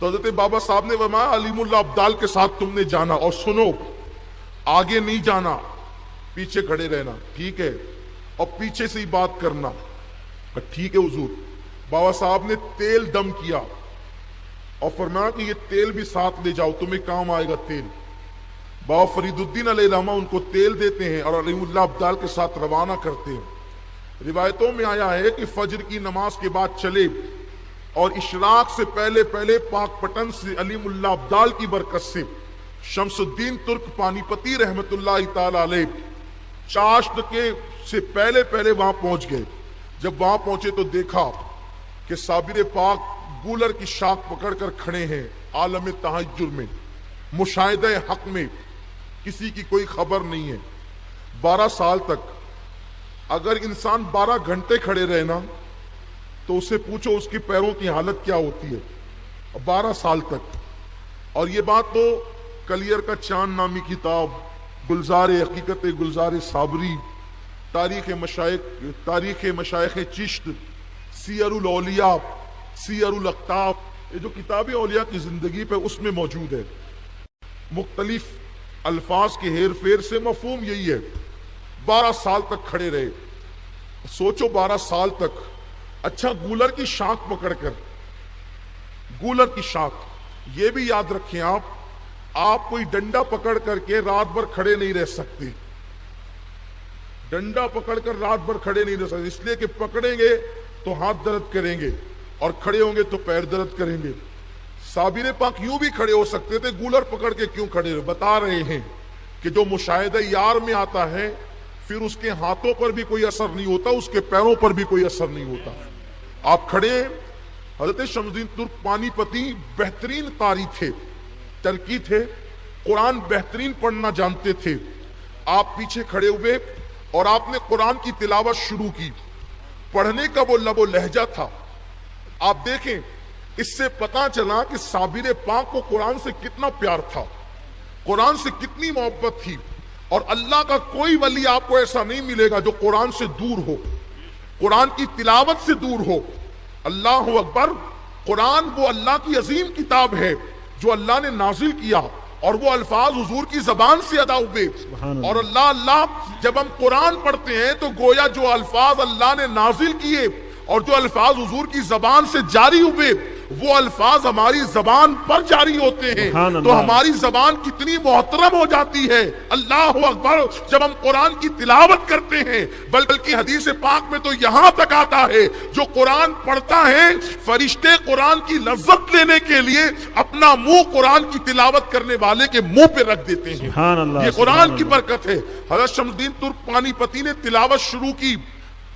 تو حضرت بابا صاحب نے فرمایا علیم اللہ ابدال کے ساتھ تم نے جانا، اور سنو آگے نہیں جانا، پیچھے کھڑے رہنا، ٹھیک ہے، اور پیچھے سے ہی بات کرنا، ٹھیک ہے حضور۔ بابا صاحب نے تیل دم کیا اور فرمایا کہ یہ تیل بھی ساتھ لے جاؤ، تمہیں کام آئے گا تیل۔ بابا فرید الدین علیہ الرحمہ ان کو تیل دیتے ہیں اور علیم اللہ ابدال کے ساتھ روانہ کرتے ہیں۔ روایتوں میں آیا ہے کہ فجر کی نماز کے بعد چلے اور اشراق سے پہلے پہلے پاک پٹن سے علیم اللہ ابدال کی برکت سے شمس الدین ترک پانی پتی رحمت اللہ تعالی علیہ چاشت کے سے پہلے پہلے وہاں پہنچ گئے۔ جب وہاں پہنچے تو دیکھا کہ صابر پاک گولر کی شاخ پکڑ کر کھڑے ہیں عالم تحجر میں، مشاہدہ حق میں، کسی کی کوئی خبر نہیں ہے۔ 12 سال تک اگر انسان 12 گھنٹے کھڑے رہنا تو اسے پوچھو اس کے پیروں کی حالت کیا ہوتی ہے، 12 سال تک۔ اور یہ بات تو کلیر کا چاند نامی کتاب، گلزار حقیقت گلزار صابری، تاریخ مشائخ چشت، سیر الاولیاء، سیر الاقطاب، یہ جو کتاب اولیاء کی زندگی پہ اس میں موجود ہے۔ مختلف الفاظ کے ہیر پھیر سے مفہوم یہی ہے، 12 سال تک کھڑے رہے۔ سوچو 12 سال تک، اچھا گولر کی شاخ پکڑ کر، گولر کی شاخ، یہ بھی یاد رکھیں آپ کوئی ڈنڈا پکڑ کر کے رات بھر کھڑے نہیں رہ سکتے، ڈنڈا پکڑ کر رات بھر کھڑے نہیں رہ سکتے، اس لیے کہ پکڑیں گے تو ہاتھ درد کریں گے اور کھڑے ہوں گے تو پیر درد کریں گے۔ صابر پاک یوں بھی کھڑے ہو سکتے تھے، گولر پکڑ کے کیوں کھڑے رہے؟ بتا رہے ہیں کہ جو مشاہدہ یار میں آتا ہے پھر اس کے ہاتھوں پر بھی کوئی اثر نہیں ہوتا، اس کے پیروں پر بھی کوئی اثر نہیں ہوتا۔ آپ کھڑے ہیں، حضرت شمس الدین ترک پانی پتی بہترین قاری تھے، ترکی تھے، قرآن بہترین پڑھنا جانتے تھے۔ آپ پیچھے کھڑے ہوئے اور آپ نے قرآن کی تلاوت شروع کی، پڑھنے کا وہ لب و لہجہ تھا۔ آپ دیکھیں اس سے پتہ چلا کہ صابر پاک کو قرآن سے کتنا پیار تھا، قرآن سے کتنی محبت تھی۔ اور اللہ کا کوئی ولی آپ کو ایسا نہیں ملے گا جو قرآن سے دور ہو، قرآن کی تلاوت سے دور ہو۔ اللہ اکبر، قرآن وہ اللہ کی عظیم کتاب ہے جو اللہ نے نازل کیا، اور وہ الفاظ حضور کی زبان سے ادا ہوئے۔ اور اللہ جب ہم قرآن پڑھتے ہیں تو گویا جو الفاظ اللہ نے نازل کیے اور جو الفاظ حضور کی زبان سے جاری ہوئے وہ الفاظ ہماری زبان پر جاری ہوتے ہیں، تو ہماری زبان کتنی محترم ہو جاتی ہے۔ اللہ اکبر، جب ہم قرآن کی تلاوت کرتے ہیں، بلکہ حدیث پاک میں تو یہاں تک آتا ہے جو قرآن پڑھتا ہے فرشتے قرآن کی لذت لینے کے لیے اپنا منہ قرآن کی تلاوت کرنے والے کے منہ پہ رکھ دیتے ہیں۔ یہ قرآن کی برکت ہے۔ حضرت شمس الدین ترک پانی پتی نے تلاوت شروع کی،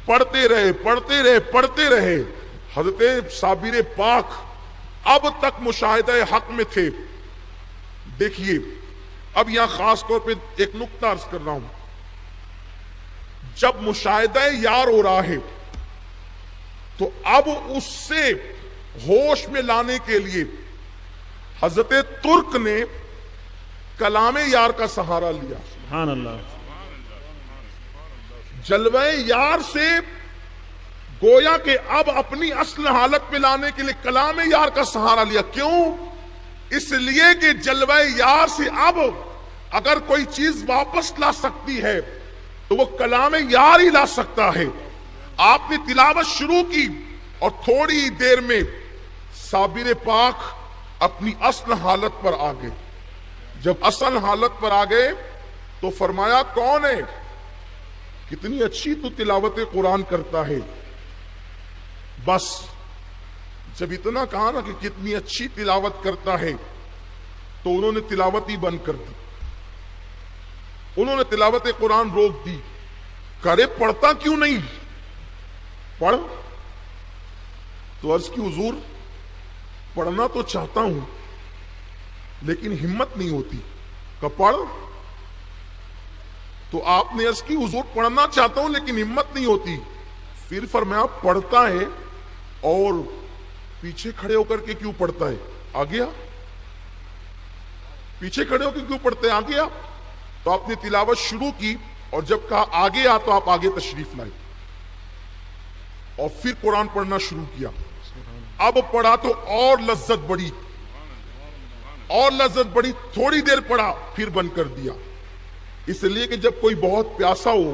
پڑھتے رہے پڑھتے رہے پڑھتے رہے۔ حضرت صابر پاک اب تک مشاہدہ حق میں تھے۔ دیکھیے اب یہاں خاص طور پہ ایک نقطہ عرض کر رہا ہوں، جب مشاہدہ یار ہو رہا ہے تو اب اس سے ہوش میں لانے کے لیے حضرت ترک نے کلام یار کا سہارا لیا۔ سبحان اللہ۔ جلوہ یار سے گویا کہ اب اپنی اصل حالت میں لانے کے لیے کلام یار کا سہارا لیا۔ کیوں؟ اس لیے کہ جلوہ یار سے اب اگر کوئی چیز واپس لا سکتی ہے تو وہ کلام یار ہی لا سکتا ہے۔ آپ نے تلاوت شروع کی اور تھوڑی دیر میں صابر پاک اپنی اصل حالت پر آ گئے۔ جب اصل حالت پر آ گئے تو فرمایا کون ہے؟ کتنی اچھی تو تلاوت قرآن کرتا ہے۔ بس جب اتنا کہا نا کہ کتنی اچھی تلاوت کرتا ہے تو انہوں نے تلاوت ہی بند کر دی، انہوں نے تلاوت قرآن روک دی۔ کرے پڑھتا کیوں نہیں؟ پڑھ تو عرض کی حضور پڑھنا تو چاہتا ہوں لیکن ہمت نہیں ہوتی۔ کہ پڑھ تو آپ نے عرض کی حضور پڑھنا چاہتا ہوں لیکن ہمت نہیں ہوتی۔ پھر فرمایا پڑھتا ہے اور پیچھے کھڑے ہو کر کے کیوں پڑھتا ہے؟ آ گیا پیچھے کھڑے ہو کے کیوں پڑھتے ہیں؟ آ گیا۔ تو آپ نے تلاوت شروع کی اور جب کہا آگے آ تو آپ آگے تشریف لائے اور پھر قرآن پڑھنا شروع کیا۔ اب پڑھا تو اور لذت بڑھی، اور لذت بڑی، تھوڑی دیر پڑا پھر بند کر دیا. اس لیے کہ جب کوئی بہت پیاسا ہو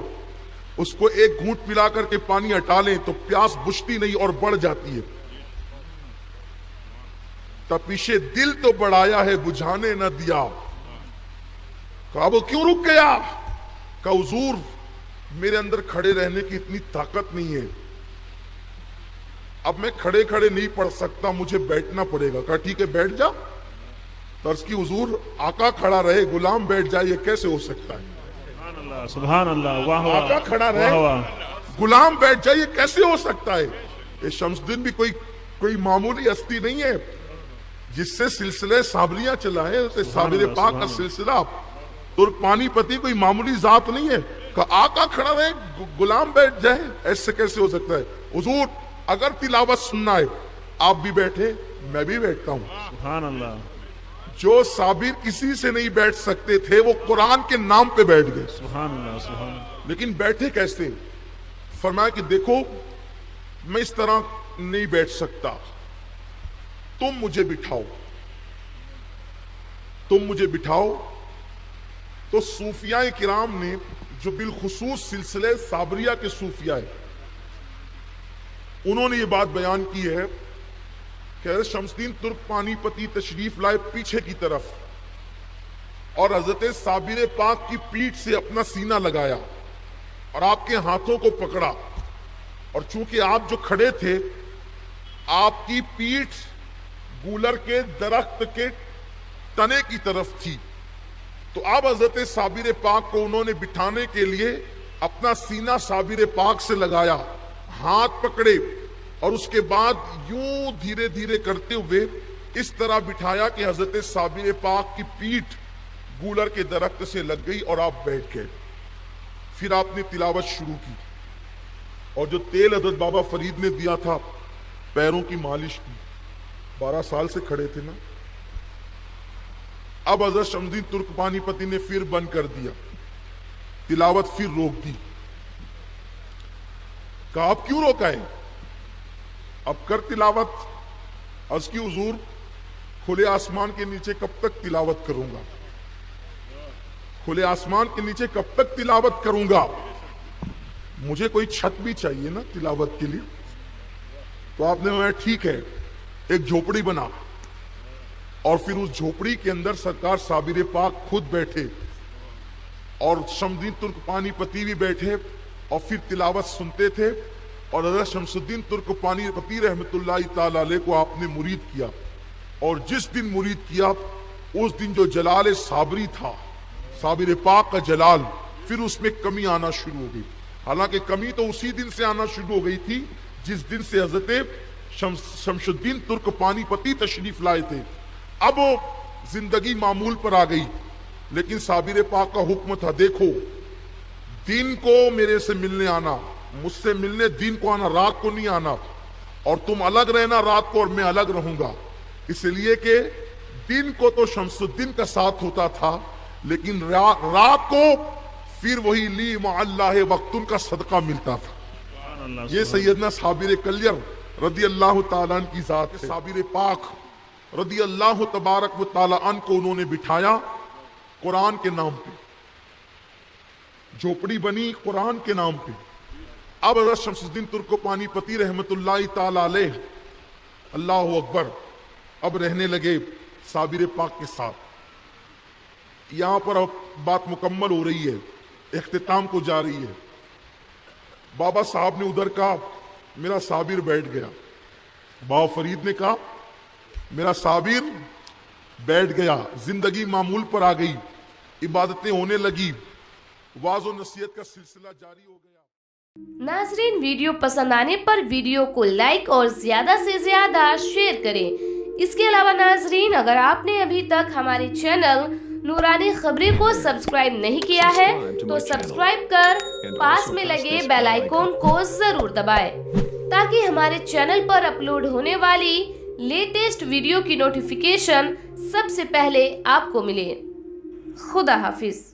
اس کو ایک گھونٹ پلا کر کے پانی ہٹا لیں تو پیاس بجھتی نہیں اور بڑھ جاتی ہے. تپش دل تو بڑھایا ہے بجھانے نہ دیا. کہا وہ کیوں رک گیا؟ کہا حضور میرے اندر کھڑے رہنے کی اتنی طاقت نہیں ہے، اب میں کھڑے کھڑے نہیں پڑھ سکتا، مجھے بیٹھنا پڑے گا. کہا ٹھیک ہے بیٹھ جا. طرز کی حضور آقا کھڑا رہے غلام بیٹھ جائے، یہ کیسے ہو سکتا ہے؟ سبحان اللہ، واہ واہ. آقا کھڑا رہے غلام بیٹھ جائے، یہ کیسے ہو سکتا ہے؟ یہ شمس الدین بھی کوئی معمولی ہستی نہیں ہے جس سے سلسلے صابریاں چلا ہے. صابر پاک کا سلسلہ ترک پانی پتی کوئی معمولی ذات نہیں ہے. کہ آقا کھڑا رہے غلام بیٹھ جائے، ایسے کیسے ہو سکتا ہے؟ حضور اگر تلاوت سننا ہے آپ بھی بیٹھے میں بھی بیٹھتا ہوں. سبحان اللہ. جو صابر کسی سے نہیں بیٹھ سکتے تھے وہ قرآن کے نام پہ بیٹھ گئے. سبحان اللہ سبحان اللہ. لیکن بیٹھے کیسے؟ فرمایا کہ دیکھو میں اس طرح نہیں بیٹھ سکتا، تم مجھے بٹھاؤ. تم مجھے بٹھاؤ. تو صوفیاء کرام نے جو بالخصوص سلسلے صابریہ کے صوفیاء ہیں انہوں نے یہ بات بیان کی ہے کہ حضرت شمس الدین ترک پانی پتی تشریف لائے پیچھے کی طرف اور حضرت صابر پاک کی پیٹھ سے اپنا سینہ لگایا اور آپ کے ہاتھوں کو پکڑا. اور چونکہ آپ جو کھڑے تھے آپ کی پیٹھ گولر کے درخت کے تنے کی طرف تھی، تو اب حضرت صابر پاک کو انہوں نے بٹھانے کے لیے اپنا سینہ صابر پاک سے لگایا، ہاتھ پکڑے اور اس کے بعد یوں دھیرے دھیرے کرتے ہوئے اس طرح بٹھایا کہ حضرت صابر پاک کی پیٹھ گولر کے درخت سے لگ گئی اور آپ بیٹھ گئے. پھر آپ نے تلاوت شروع کی اور جو تیل حضرت بابا فرید نے دیا تھا پیروں کی مالش کی، 12 سال سے کھڑے تھے نا. اب حضرت شمس الدین ترک پانی پتی نے پھر بند کر دیا، تلاوت پھر روک دی. کہا آپ کیوں روکا ہے؟ اب کر تلاوت. عرض کی حضور کھلے آسمان کے نیچے کب تک تلاوت کروں گا؟ کھلے آسمان کے نیچے کب تک تلاوت کروں گا؟ مجھے کوئی چھت بھی چاہیے نا تلاوت کے لیے. تو آپ نے کہا ٹھیک ہے ایک جھوپڑی بنا، اور پھر اس جھوپڑی کے اندر سرکار صابر پاک خود بیٹھے اور شمس الدین ترک پانی پتی بھی بیٹھے اور پھر تلاوت سنتے تھے. اور حضرت شمس الدین ترک پانی پتی رحمت اللہ تعالی علیہ کو آپ نے مرید کیا، اور جس دن مرید کیا اس دن جو جلال صابری تھا، صابر پاک کا جلال، پھر اس میں کمی آنا شروع ہو گئی. حالانکہ کمی تو اسی دن سے آنا شروع ہو گئی تھی جس دن سے حضرت شمس الدین ترک پانی پتی تشریف لائے تھے. اب وہ زندگی معمول پر آ گئی، لیکن صابر پاک کا حکم تھا دیکھو دن کو میرے سے ملنے آنا، مجھ سے ملنے دن کو آنا، رات کو نہیں آنا، اور تم الگ رہنا رات کو اور میں الگ رہوں گا. اس لیے کہ دن کو تو شمس الدین کا ساتھ ہوتا تھا، لیکن رات کو پھر وہی لی مع اللہ وقتن کا صدقہ ملتا تھا. یہ سیدنا صابر کلیر رضی اللہ تعالیٰ عنہ کی ذات ہے. صابر پاک رضی اللہ تبارک و تعالیٰ عنہ کو انہوں نے بٹھایا قرآن کے نام پہ، جھوپڑی بنی قرآن کے نام پہ. اب حضرت شمس الدین ترک پانی پتی رحمت اللہ تعالیٰ علیہ اللہ اکبر اب رہنے لگے صابر پاک کے ساتھ. یہاں پر اب بات مکمل ہو رہی ہے، اختتام کو جا رہی ہے. بابا صاحب نے ادھر کہا میرا صابر بیٹھ گیا، بابا فرید نے کہا میرا صابر بیٹھ گیا. زندگی معمول پر آ گئی، عبادتیں ہونے لگی، واعظ و نصیحت کا سلسلہ جاری ہو گیا. ناظرین ویڈیو پسند آنے پر ویڈیو کو لائک اور زیادہ سے زیادہ شیئر کریں. اس کے علاوہ ناظرین اگر آپ نے ابھی تک ہمارے چینل نورانی خبریں کو سبسکرائب نہیں کیا ہے تو سبسکرائب کر پاس میں لگے بیل آئیکن کو ضرور دبائیں تاکہ ہمارے چینل پر اپلوڈ ہونے والی لیٹسٹ ویڈیو کی نوٹیفیکیشن سب سے پہلے آپ کو ملے. خدا حافظ.